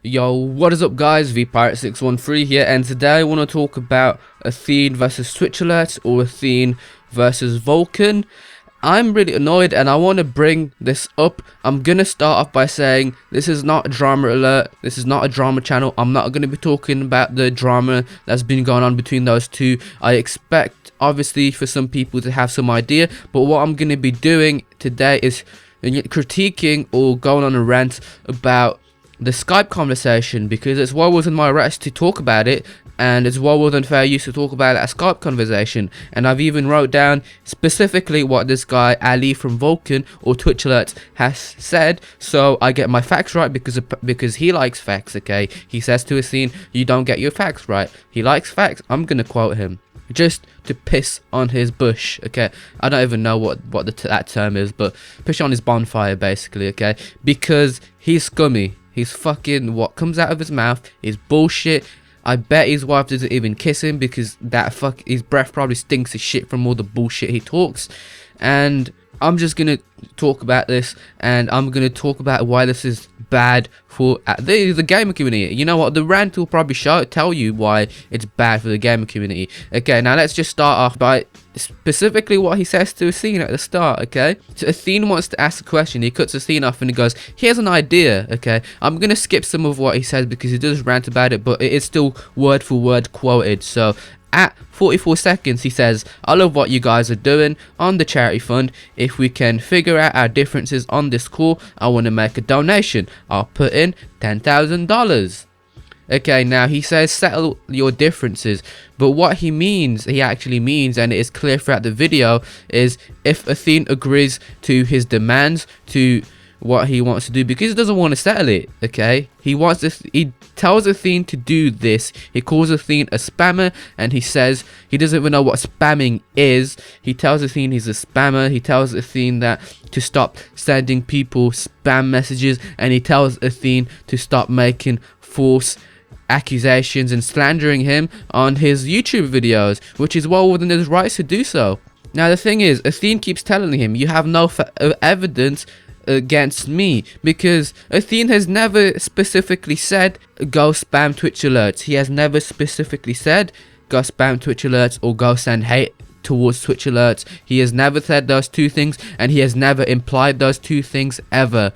Yo, what is up guys, VPirate613 here, and today I want to talk about Athene versus TwitchAlerts or Athene versus Vulcan. I'm really annoyed and I want to bring this up. I'm going to start off by saying this is not a drama alert, this is not a drama channel. I'm not going to be talking about the drama that's been going on between those two. I expect obviously for some people to have some idea, but what I'm going to be doing today is critiquing or going on a rant about the Skype conversation, because it's well within my rights to talk about it, and it's well within fair use to talk about a Skype conversation. And I've even wrote down specifically what this guy Ali from Vulcan or TwitchAlerts has said, so I get my facts right, because he likes facts. Okay, he says to Athene, you don't get your facts right. He likes facts. I'm gonna quote him just to piss on his bush. Okay, I don't even know what that term is, but piss on his bonfire basically. Okay, because he's scummy. He's fucking, what comes out of his mouth is bullshit. I bet his wife doesn't even kiss him, because his breath probably stinks of shit from all the bullshit he talks. And I'm just gonna talk about this, and I'm gonna talk about why this is bad for the gamer community. You know what, the rant will probably tell you why it's bad for the gamer community. Okay, now let's just start off by specifically what he says to Athene at the start. Okay, so Athene wants to ask a question, he cuts Athene off and he goes, here's an idea. Okay, I'm gonna skip some of what he says because he does rant about it, but it is still word for word quoted. So at 44 seconds he says, I love what you guys are doing on the charity fund. If we can figure out our differences on this call, I want to make a donation. I'll put in $10,000. Okay, now he says settle your differences, but what he actually means, and it is clear throughout the video, is if Athene agrees to his demands, to what he wants to do, because he doesn't want to settle it. Okay, he tells Athene to do this. He calls Athene a spammer, and he says he doesn't even know what spamming is. He tells Athene he's a spammer. He tells Athene that to stop sending people spam messages, and he tells Athene to stop making false accusations and slandering him on his YouTube videos, which is well within his rights to do so. Now the thing is, Athene keeps telling him, you have no evidence against me, because Athene has never specifically said go spam TwitchAlerts. He has never specifically said go spam TwitchAlerts or go send hate towards TwitchAlerts. He has never said those two things, and he has never implied those two things ever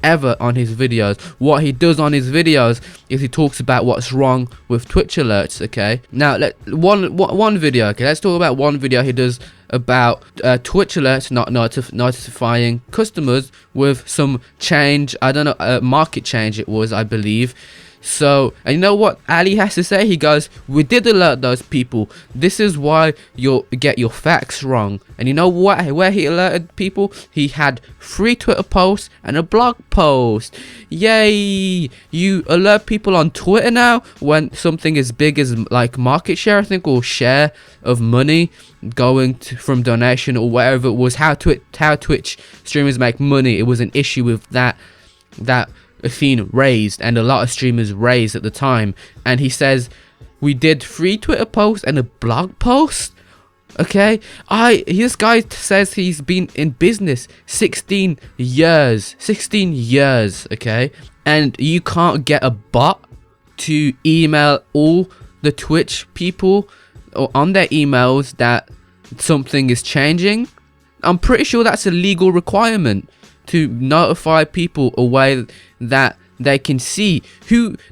on his videos. What he does on his videos is he talks about what's wrong with TwitchAlerts. Okay, now one video. Okay, let's talk about one video he does about TwitchAlerts not notifying customers with some change. I don't know, market change it was, I believe. So, and you know what Ali has to say? He goes, we did alert those people. This is why you get your facts wrong. And you know what? Where he alerted people? He had 3 Twitter posts and a blog post. Yay! You alert people on Twitter now when something as big as like market share, I think, or share of money going from donation or whatever it was. How Twitch streamers make money. It was an issue with that Athene raised, and a lot of streamers raised at the time. And he says we did 3 Twitter posts and a blog post. Okay, this guy says he's been in business 16 years. Okay, and you can't get a bot to email all the Twitch people or on their emails that something is changing. I'm pretty sure that's a legal requirement, to notify people a way that they can see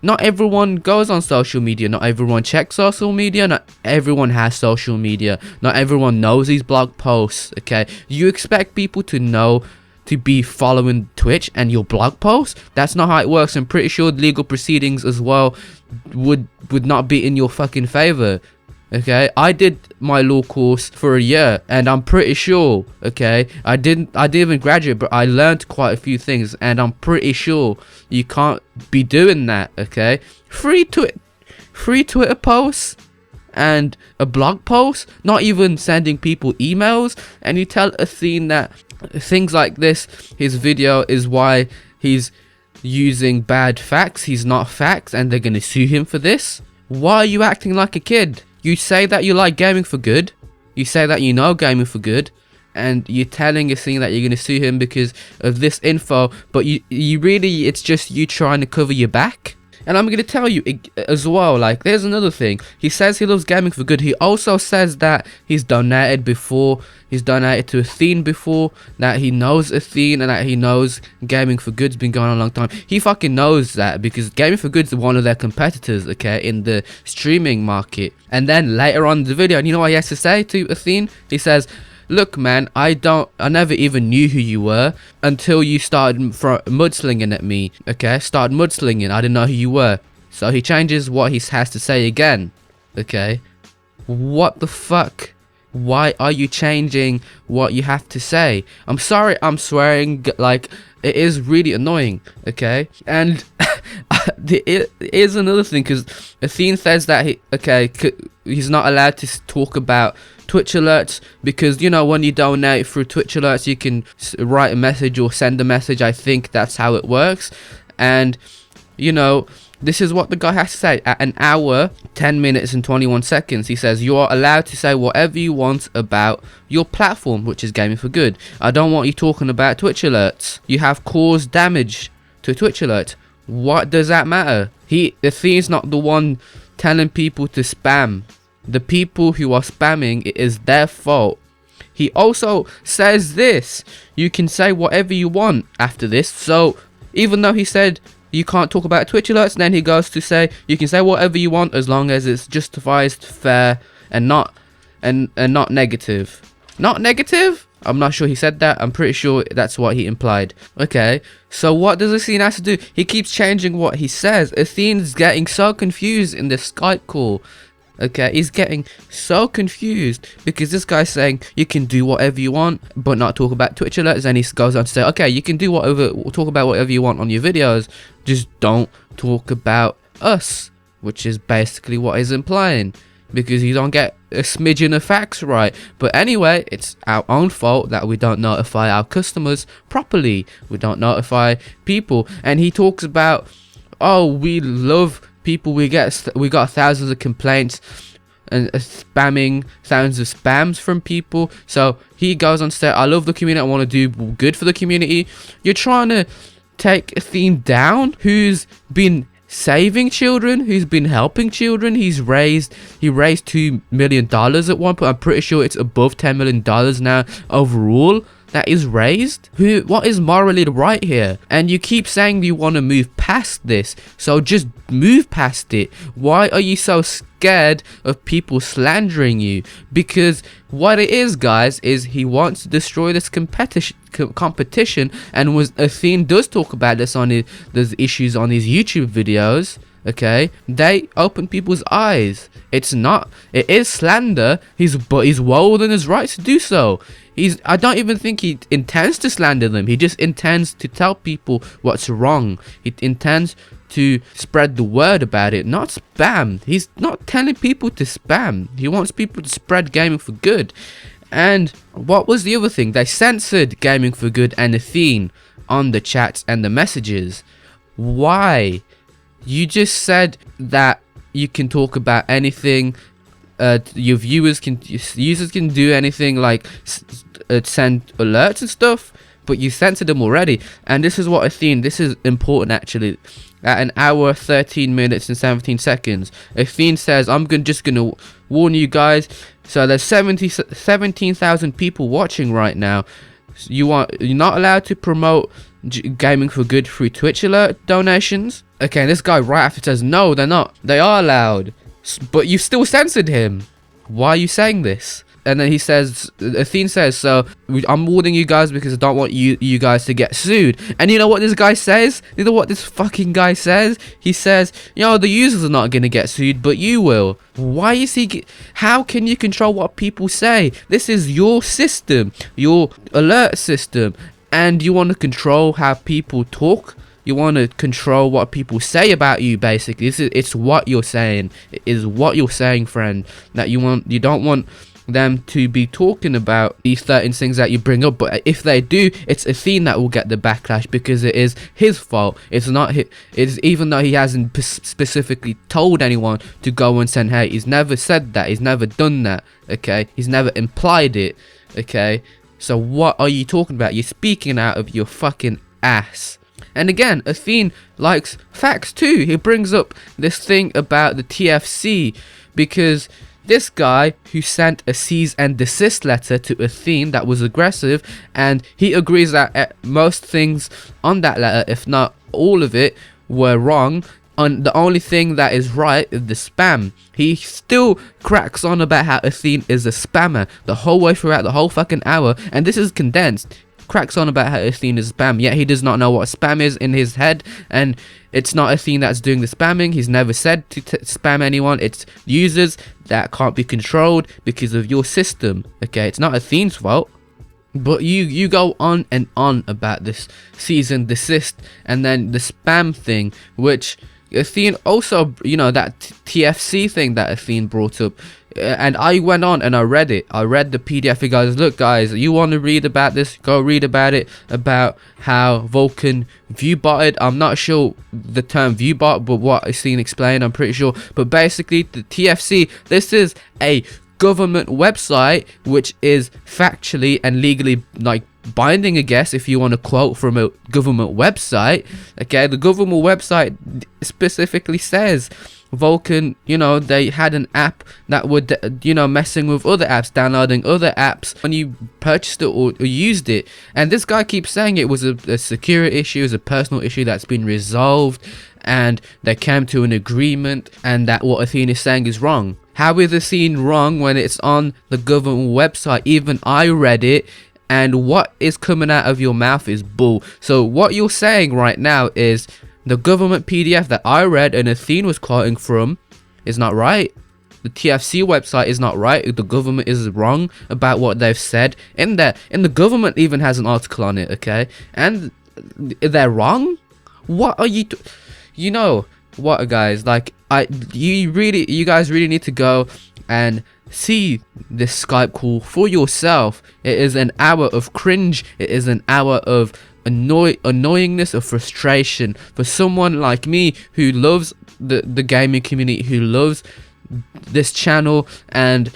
not everyone goes on social media, not everyone checks social media, not everyone has social media, not everyone knows these blog posts. Okay, you expect people to know, to be following Twitch and your blog posts? That's not how it works. I'm pretty sure legal proceedings as well would not be in your fucking favor. Okay, I did my law course for a year, and I'm pretty sure, okay, I didn't even graduate, but I learned quite a few things, and I'm pretty sure you can't be doing that. Okay, free Twitter posts and a blog post, not even sending people emails, and you tell Athene that things like this, his video is why he's using bad facts, he's not facts, and they're gonna sue him for this. Why are you acting like a kid? You say that you like gaming for good, you say that you know gaming for good, and you're telling Athene that you're going to sue him because of this info, but you really, it's just you trying to cover your back. And I'm going to tell you as well, like, there's another thing. He says he loves gaming for good. He also says that he's donated before. He's donated to Athene before, that he knows Athene, and that he knows Gaming for Good's been going on a long time. He fucking knows that, because Gaming for Good's one of their competitors, okay, in the streaming market. And then later on in the video, and you know what he has to say to Athene? He says, look man, I never even knew who you were until you started mudslinging at me, okay? Started mudslinging, I didn't know who you were. So he changes what he has to say again, okay? What the fuck? Why are you changing what you have to say? I'm sorry, I'm swearing, like, it is really annoying, okay? And it is another thing, because Athene says that he's not allowed to talk about Twitch alerts, because, you know, when you donate through Twitch alerts, you can write a message or send a message. I think that's how it works. And, you know, this is what the guy has to say. At an hour, 10 minutes and 21 seconds, he says, you are allowed to say whatever you want about your platform, which is Gaming for Good. I don't want you talking about Twitch alerts. You have caused damage to Twitch alert. What does that matter? Athene's not the one telling people to spam. The people who are spamming, it is their fault. He also says this: you can say whatever you want after this. So even though he said you can't talk about Twitch alerts, then he goes to say you can say whatever you want as long as it's justified, fair, and not negative. Not negative? I'm not sure he said that. I'm pretty sure that's what he implied. Okay, so what does Athene have to do? He keeps changing what he says. Athene's getting so confused in this Skype call. Okay, he's getting so confused because this guy's saying you can do whatever you want but not talk about Twitch alerts, and he goes on to say, okay, you can do talk about whatever you want on your videos, just don't talk about us, which is basically what he's implying, because you don't get a smidgen of facts right. But anyway, it's our own fault that we don't notify our customers properly, we don't notify people. And he talks about, oh, we love people, we got thousands of complaints and thousands of spams from people. So he goes on to say, I love the community, I want to do good for the community. You're trying to take Athene down, who's been saving children, who's been helping children. He raised $2 million at one point. I'm pretty sure it's above $10 million now overall that is raised. What is morally right here? And you keep saying you want to move past this, so just move past it. Why are you so scared of people slandering you? Because what it is, guys, is he wants to destroy this competition. And Athene does talk about this on there's issues on his YouTube videos. Okay, they open people's eyes. It is slander. But he's well within his rights to do so. I don't even think he intends to slander them. He just intends to tell people what's wrong. He intends to spread the word about it, not spam. He's not telling people to spam. He wants people to spread Gaming for Good. And what was the other thing? They censored Gaming for Good and Athene on the chats and the messages. Why? You just said that you can talk about anything. Your users can do anything, like send alerts and stuff, but you censored them already. And this is what Athene, this is important actually. At an hour, 13 minutes and 17 seconds, Athene says, I'm just gonna warn you guys. So there's 17,000 people watching right now. You're not allowed to promote Gaming for Good through Twitch alert donations. Okay, this guy right after says, no, they're not. They are allowed. But you still censored him. Why are you saying this? And then he says, Athene says, so I'm warning you guys because I don't want you guys to get sued. And you know what this guy says? You know what this fucking guy says? He says, the users are not going to get sued, but you will. Why is he... How can you control what people say? This is your system, your alert system. And you want to control how people talk? You want to control what people say about you, basically. It's what you're saying. It is what you're saying, friend. That you don't want them to be talking about these certain things that you bring up. But if they do, it's Athene that will get the backlash because it is his fault. It's not his. It's even though he hasn't specifically told anyone to go and send hate. He's never said that. He's never done that. Okay. He's never implied it. Okay. So what are you talking about? You're speaking out of your fucking ass. And again, Athene likes facts too. He brings up this thing about the TFC because this guy who sent a cease and desist letter to Athene that was aggressive, and he agrees that most things on that letter, if not all of it, were wrong. And the only thing that is right is the spam. He still cracks on about how Athene is a spammer the whole way throughout the whole fucking hour, and this is condensed. Cracks on about how Athene is spam, yet he does not know what spam is in his head, and it's not Athene that's doing the spamming. He's never said to spam anyone. It's users that can't be controlled because of your system. Okay, it's not Athene's fault. But you go on and on about this cease and desist and then the spam thing, which Athene also, you know, that TFC thing that Athene brought up. And I went on and I read it. I read the PDF. You guys, look guys, you want to read about this, go read about it, about how Vulcan viewbotted. I'm not sure the term viewbot, but what Athene explained, I'm pretty sure. But basically the TFC, this is a government website which is factually and legally like binding, I guess, if you want to quote from a government website. Okay, the government website specifically says Vulcan, you know, they had an app that would, you know, messing with other apps, downloading other apps when you purchased it or used it. And this guy keeps saying it was a security issue, is a personal issue that's been resolved, and they came to an agreement, and that what Athene is saying is wrong. How is Athene wrong when it's on the government website? Even I read it, and what is coming out of your mouth is bull. So what you're saying right now is the government PDF that I read and Athene was quoting from is not right. The TFC website is not right. The government is wrong about what they've said in there. And the government even has an article on it, okay? And they're wrong? What are you... You know what, guys? Like, you guys really need to go and see this Skype call for yourself. It is an hour of cringe. It is an hour of annoyingness, of frustration for someone like me who loves the gaming community, who loves this channel, and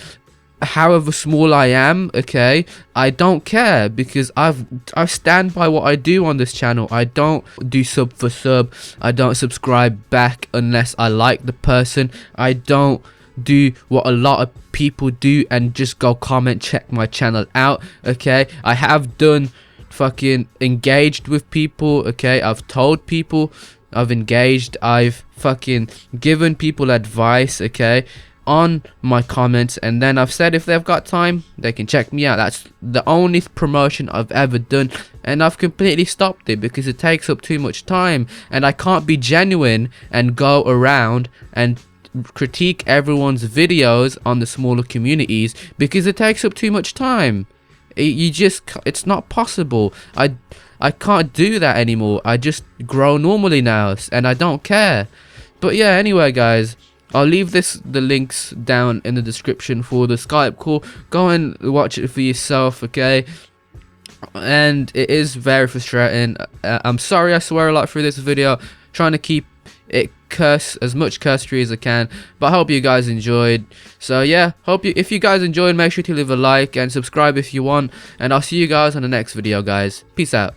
however small I am, okay, I don't care, because I stand by what I do on this channel. I don't do sub for sub. I don't subscribe back unless I like the person. I don't do what a lot of people do and just go comment, check my channel out, okay? I have done fucking engaged with people, okay? I've told people, I've engaged, I've fucking given people advice, okay, on my comments, and then I've said if they've got time they can check me out. That's the only promotion I've ever done, and I've completely stopped it because it takes up too much time, and I can't be genuine and go around and critique everyone's videos on the smaller communities because it takes up too much time. It's not possible. I can't do that anymore. I just grow normally now, and I don't care. But yeah, anyway guys, I'll leave the links down in the description for the Skype call. Go and watch it for yourself, okay? And it is very frustrating. I'm sorry I swear a lot through this video, trying to keep it as much cursory as I can, but I hope you guys enjoyed. So yeah, if you guys enjoyed, make sure to leave a like and subscribe if you want, and I'll see you guys on the next video, guys. Peace out.